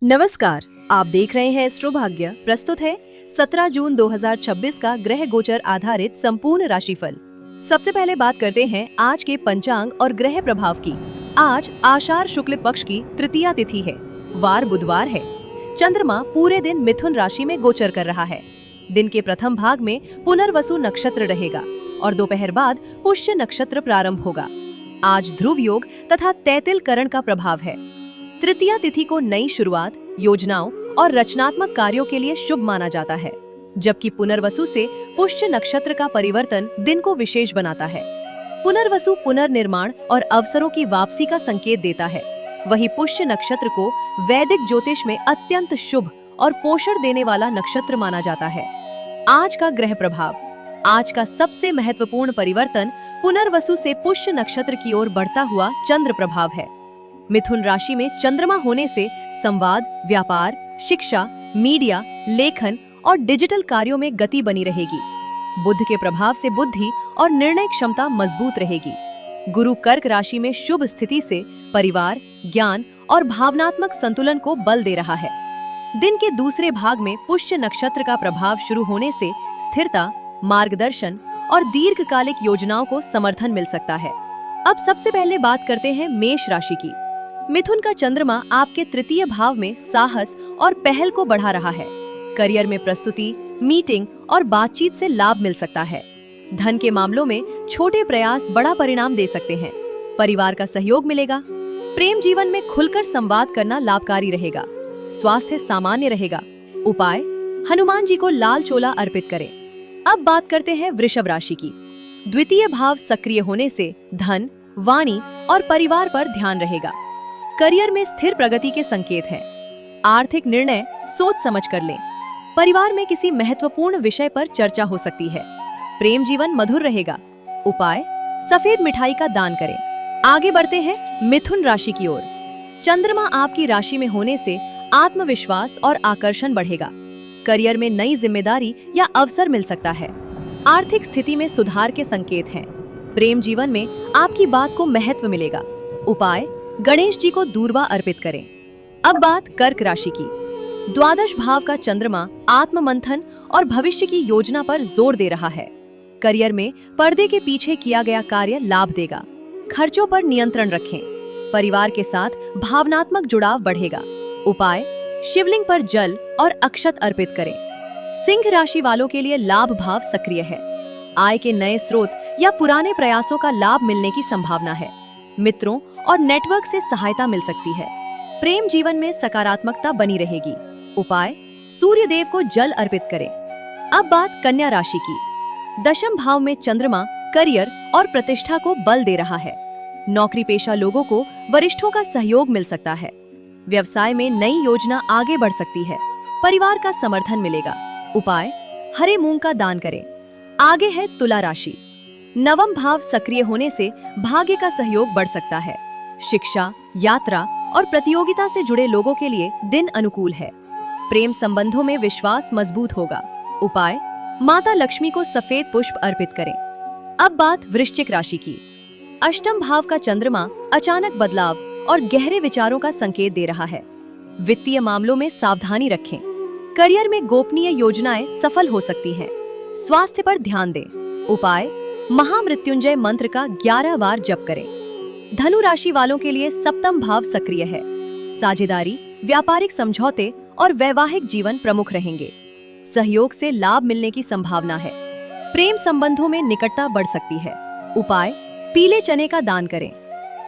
नमस्कार, आप देख रहे हैं एस्ट्रो भाग्य। प्रस्तुत है 17 जून 2026 का ग्रह गोचर आधारित संपूर्ण राशिफल। सबसे पहले बात करते हैं आज के पंचांग और ग्रह प्रभाव की। आज आषाढ़ शुक्ल पक्ष की तृतीया तिथि है, वार बुधवार है। चंद्रमा पूरे दिन मिथुन राशि में गोचर कर रहा है। दिन के प्रथम भाग में पुनर्वसु नक्षत्र रहेगा और दोपहर बाद पुष्य नक्षत्र प्रारंभ होगा। आज ध्रुव योग तथा तैतिल करण का प्रभाव है। तृतीया तिथि को नई शुरुआत, योजनाओं और रचनात्मक कार्यों के लिए शुभ माना जाता है, जबकि पुनर्वसु से पुष्य नक्षत्र का परिवर्तन दिन को विशेष बनाता है। पुनर्वसु पुनर्निर्माण और अवसरों की वापसी का संकेत देता है। वही पुष्य नक्षत्र को वैदिक ज्योतिष में अत्यंत शुभ और पोषण देने वाला नक्षत्र माना जाता है। आज का ग्रह प्रभाव। आज का सबसे महत्वपूर्ण परिवर्तन पुनर्वसु से पुष्य नक्षत्र की ओर बढ़ता हुआ चंद्र प्रभाव है। मिथुन राशि में चंद्रमा होने से संवाद, व्यापार, शिक्षा, मीडिया, लेखन और डिजिटल कार्यों में गति बनी रहेगी। बुध के प्रभाव से बुद्धि और निर्णय क्षमता मजबूत रहेगी। गुरु कर्क राशि में शुभ स्थिति से परिवार, ज्ञान और भावनात्मक संतुलन को बल दे रहा है। दिन के दूसरे भाग में पुष्य नक्षत्र का प्रभाव शुरू होने से स्थिरता, मार्गदर्शन और दीर्घकालिक योजनाओं को समर्थन मिल सकता है। अब सबसे पहले बात करते हैं मेष राशि की। मिथुन का चंद्रमा आपके तृतीय भाव में साहस और पहल को बढ़ा रहा है। करियर में प्रस्तुति, मीटिंग और बातचीत से लाभ मिल सकता है। धन के मामलों में छोटे प्रयास बड़ा परिणाम दे सकते हैं। परिवार का सहयोग मिलेगा। प्रेम जीवन में खुलकर संवाद करना लाभकारी रहेगा। स्वास्थ्य सामान्य रहेगा। उपाय, हनुमान जी को लाल चोला अर्पित करें। अब बात करते हैं वृषभ राशि की। द्वितीय भाव सक्रिय होने से धन, वाणी और परिवार पर ध्यान रहेगा। करियर में स्थिर प्रगति के संकेत हैं। आर्थिक निर्णय सोच समझ कर लें। परिवार में किसी महत्वपूर्ण विषय पर चर्चा हो सकती है। प्रेम जीवन मधुर रहेगा। उपाय, सफेद मिठाई का दान करें। आगे बढ़ते हैं मिथुन राशि की ओर। चंद्रमा आपकी राशि में होने से आत्मविश्वास और आकर्षण बढ़ेगा। करियर में नई जिम्मेदारी या अवसर मिल सकता है। आर्थिक स्थिति में सुधार के संकेत हैं। प्रेम जीवन में आपकी बात को महत्व मिलेगा। उपाय, गणेश जी को दूर्वा अर्पित करें। अब बात कर्क राशि की। द्वादश भाव का चंद्रमा आत्म मंथन और भविष्य की योजना पर जोर दे रहा है। करियर में पर्दे के पीछे किया गया कार्य लाभ देगा। खर्चों पर नियंत्रण रखें। परिवार के साथ भावनात्मक जुड़ाव बढ़ेगा। उपाय, शिवलिंग पर जल और अक्षत अर्पित करें। सिंह राशि वालों के लिए लाभ भाव सक्रिय है। आय के नए स्रोत या पुराने प्रयासों का लाभ मिलने की संभावना है। मित्रों और नेटवर्क से सहायता मिल सकती है। प्रेम जीवन में सकारात्मकता बनी रहेगी। उपाय, सूर्य देव को जल अर्पित करें। अब बात कन्या राशि की। दशम भाव में चंद्रमा करियर और प्रतिष्ठा को बल दे रहा है। नौकरी पेशा लोगों को वरिष्ठों का सहयोग मिल सकता है। व्यवसाय में नई योजना आगे बढ़ सकती है। परिवार का समर्थन मिलेगा। उपाय, हरे मूंग का दान करें। आगे है तुला राशि। नवम भाव सक्रिय होने से भाग्य का सहयोग बढ़ सकता है। शिक्षा, यात्रा और प्रतियोगिता से जुड़े लोगों के लिए दिन अनुकूल है। प्रेम संबंधों में विश्वास मजबूत होगा। उपाय, माता लक्ष्मी को सफेद पुष्प अर्पित करें। अब बात वृश्चिक राशि की। अष्टम भाव का चंद्रमा अचानक बदलाव और गहरे विचारों का संकेत दे रहा है। वित्तीय मामलों में सावधानी रखें। करियर में गोपनीय योजनाएं सफल हो सकती हैं। स्वास्थ्य पर ध्यान दें। उपाय, महामृत्युंजय मंत्र का 11 बार जप करें। धनु राशि वालों के लिए सप्तम भाव सक्रिय है। साझेदारी, व्यापारिक समझौते और वैवाहिक जीवन प्रमुख रहेंगे। सहयोग से लाभ मिलने की संभावना है। प्रेम संबंधों में निकटता बढ़ सकती है। उपाय, पीले चने का दान करें।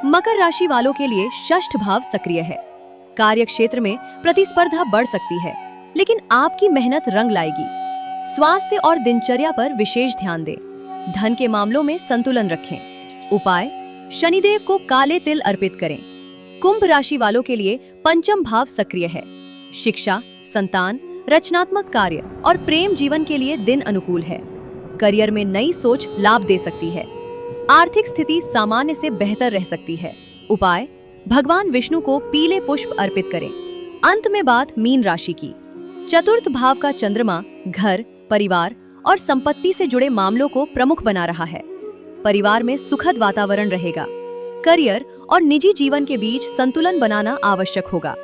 मकर राशि वालों के लिए षष्ठ भाव सक्रिय है। कार्य क्षेत्र में प्रतिस्पर्धा बढ़ सकती है, लेकिन आपकी मेहनत रंग लाएगी। स्वास्थ्य और दिनचर्या पर विशेष ध्यान दें। धन के मामलों में संतुलन रखें। उपाय, शनिदेव को काले तिल अर्पित करें। कुंभ राशि वालों के लिए पंचम भाव सक्रिय है। शिक्षा, संतान, रचनात्मक कार्य और प्रेम जीवन के लिए दिन अनुकूल है। करियर में नई सोच लाभ दे सकती है। आर्थिक स्थिति सामान्य से बेहतर रह सकती है। उपाय, भगवान विष्णु को पीले पुष्प अर्पित करें। अंत में बात मीन राशि की। चतुर्थ भाव का चंद्रमा घर, परिवार और संपत्ति से जुड़े मामलों को प्रमुख बना रहा है। परिवार में सुखद वातावरण रहेगा। करियर और निजी जीवन के बीच संतुलन बनाना आवश्यक होगा।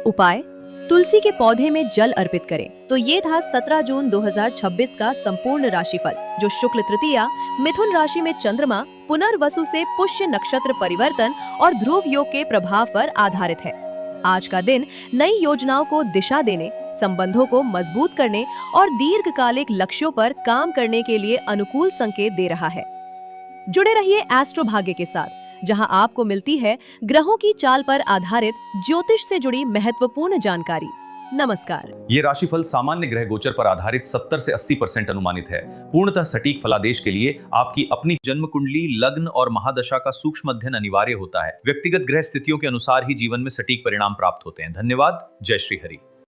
उपाय, तुलसी के पौधे में जल अर्पित करें। तो ये था 17 जून 2026 का संपूर्ण राशिफल, जो शुक्ल तृतीया, मिथुन राशि में चंद्रमा, पुनर्वसु से पुष्य नक्षत्र परिवर्तन और ध्रुव योग के प्रभाव पर आधारित है। आज का दिन नई योजनाओं को दिशा देने, संबंधों को मजबूत करने और दीर्घकालिक लक्ष्यों पर काम करने के लिए अनुकूल संकेत दे रहा है। जुड़े रहिए एस्ट्रो भाग्य के साथ, जहां आपको मिलती है ग्रहों की चाल पर आधारित ज्योतिष से जुड़ी महत्वपूर्ण जानकारी। नमस्कार। ये राशिफल सामान्य ग्रह गोचर पर आधारित 70 से 80% अनुमानित है। पूर्णतः सटीक फलादेश के लिए आपकी अपनी जन्म कुंडली, लग्न और महादशा का सूक्ष्म अध्ययन अनिवार्य होता है। व्यक्तिगत ग्रह स्थितियों के अनुसार ही जीवन में सटीक परिणाम प्राप्त होते हैं। धन्यवाद। जय श्री हरि।